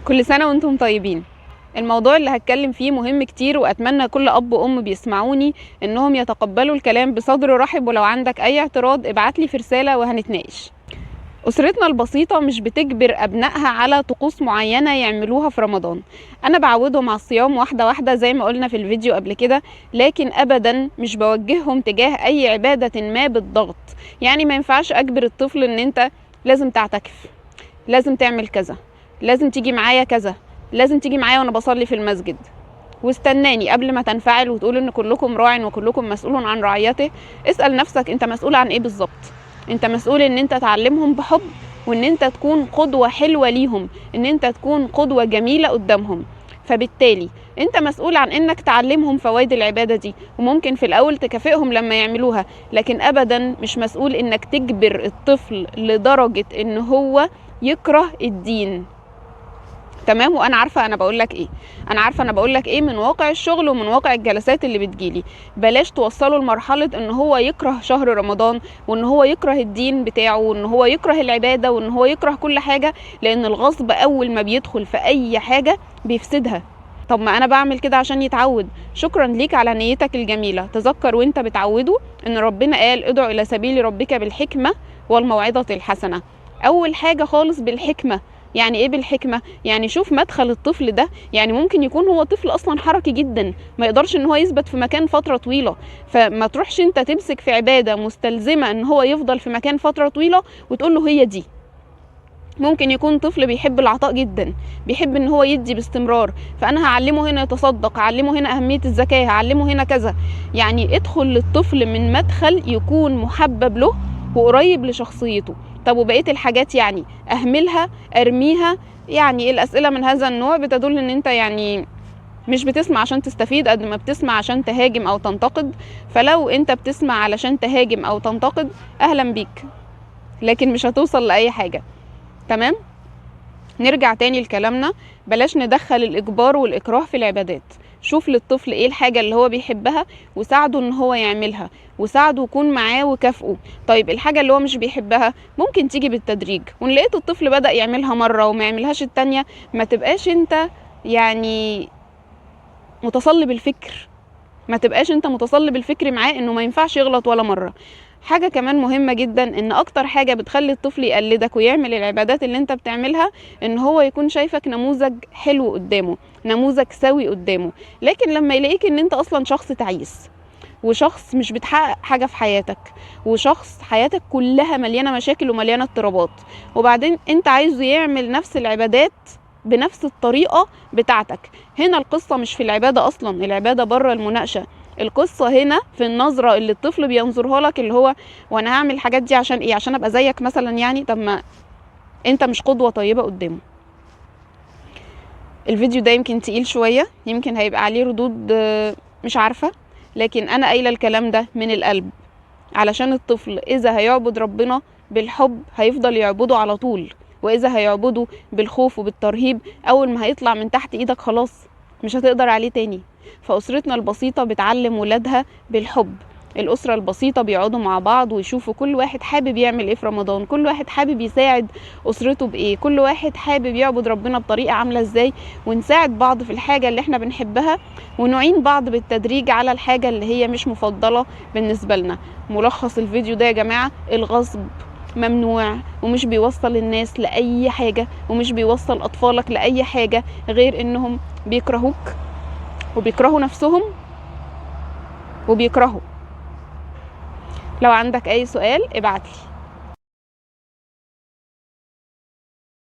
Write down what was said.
كل سنة وانتم طيبين. الموضوع اللي هتكلم فيه مهم كتير، واتمنى كل اب وام بيسمعوني انهم يتقبلوا الكلام بصدر رحب، ولو عندك اي اعتراض ابعتلي في رسالة وهنتناقش. أسرتنا البسيطة مش بتجبر أبنائها على طقوس معينة يعملوها في رمضان. أنا بعودهم على الصيام واحدة واحدة زي ما قلنا في الفيديو قبل كده، لكن أبدا مش بوجههم تجاه أي عبادة ما بالضغط. يعني ما ينفعش أجبر الطفل إن أنت لازم تعتكف، لازم تعمل كذا، لازم تيجي معايا كذا، لازم تيجي معايا وأنا بصلي في المسجد. واستناني قبل ما تنفعل وتقول إن كلكم راع وكلكم مسؤول عن رعيته. اسأل نفسك أنت مسؤول عن إيه بالظبط؟ انت مسؤول ان انت تعلمهم بحب، وان انت تكون قدوة حلوة ليهم، ان انت تكون قدوة جميلة قدامهم. فبالتالي انت مسؤول عن انك تعلمهم فوائد العبادة دي، وممكن في الاول تكافئهم لما يعملوها، لكن ابدا مش مسؤول انك تجبر الطفل لدرجة ان هو يكره الدين. تمام؟ وانا عارفه انا بقول لك ايه، انا عارفه انا بقول لك ايه من واقع الشغل ومن واقع الجلسات اللي بتجيلي. بلاش توصلوا لمرحله ان هو يكره شهر رمضان، وان هو يكره الدين بتاعه، وان هو يكره العباده، وان هو يكره كل حاجه، لان الغصب اول ما بيدخل في اي حاجه بيفسدها. طب ما انا بعمل كده عشان يتعود. شكرا ليك على نيتك الجميله. تذكر وانت بتعوده ان ربنا قال ادعو الى سبيل ربك بالحكمه والموعظه الحسنه. اول حاجه خالص بالحكمه. يعني ايه بالحكمه؟ يعني شوف مدخل الطفل ده. يعني ممكن يكون هو طفل اصلا حركي جدا، ما يقدرش ان هو يثبت في مكان فتره طويله، فما تروحش انت تمسك في عباده مستلزمه ان هو يفضل في مكان فتره طويله وتقول له هي دي. ممكن يكون طفل بيحب العطاء جدا، بيحب ان هو يدي باستمرار، فانا هعلمه هنا يتصدق، هعلمه هنا اهميه الزكاه، هعلمه هنا كذا. يعني ادخل للطفل من مدخل يكون محبب له وقريب لشخصيته. طب وبقيه الحاجات يعني اهملها، ارميها؟ يعني الاسئله من هذا النوع بتدل ان انت يعني مش بتسمع عشان تستفيد قد ما بتسمع عشان تهاجم او تنتقد. فلو انت بتسمع علشان تهاجم او تنتقد، اهلا بيك، لكن مش هتوصل لاي حاجه. تمام؟ نرجع تاني لكلامنا. بلاش ندخل الإجبار والإكراه في العبادات. شوف للطفل ايه الحاجة اللي هو بيحبها وساعده ان هو يعملها، وساعده يكون معاه وكافئه. طيب الحاجة اللي هو مش بيحبها ممكن تيجي بالتدريج، وان لقيت الطفل بدأ يعملها مرة وما يعملهاش التانية، ما تبقاش انت يعني متصلب الفكر. ما تبقاش انت متصلب الفكر معاه انه ما ينفعش يغلط ولا مرة. حاجة كمان مهمة جدا، ان اكتر حاجة بتخلي الطفل يقلدك ويعمل العبادات اللي انت بتعملها ان هو يكون شايفك نموذج حلو قدامه، نموذج سوي قدامه. لكن لما يلاقيك ان انت اصلا شخص تعيس، وشخص مش بتحقق حاجة في حياتك، وشخص حياتك كلها مليانة مشاكل ومليانة اضطرابات، وبعدين انت عايزه يعمل نفس العبادات بنفس الطريقة بتاعتك، هنا القصة مش في العبادة اصلا، العبادة بره المناقشة. القصة هنا في النظرة اللي الطفل بينظرها لك، اللي هو وانا هعمل الحاجات دي عشان ايه؟ عشان ابقى زيك مثلا يعني؟ طب ما انت مش قدوة طيبة قدامه. الفيديو ده يمكن تقيل شوية، يمكن هيبقى عليه ردود مش عارفة، لكن انا قايلة الكلام ده من القلب، علشان الطفل اذا هيعبد ربنا بالحب هيفضل يعبده على طول، واذا هيعبده بالخوف وبالترهيب اول ما هيطلع من تحت ايدك خلاص مش هتقدر عليه تاني. فأسرتنا البسيطة بتعلم ولادها بالحب. الأسرة البسيطة بيقعدوا مع بعض ويشوفوا كل واحد حابب يعمل ايه في رمضان، كل واحد حابب يساعد أسرته بايه، كل واحد حابب يعبد ربنا بطريقة عاملة ازاي، ونساعد بعض في الحاجة اللي احنا بنحبها، ونعين بعض بالتدريج على الحاجة اللي هي مش مفضلة بالنسبة لنا. ملخص الفيديو ده يا جماعة، الغصب ممنوع، ومش بيوصل الناس لأي حاجة، ومش بيوصل أطفالك لأي حاجة غير إنهم بيكرهوك وبيكرهوا نفسهم وبيكرهوا. لو عندك أي سؤال ابعتلي.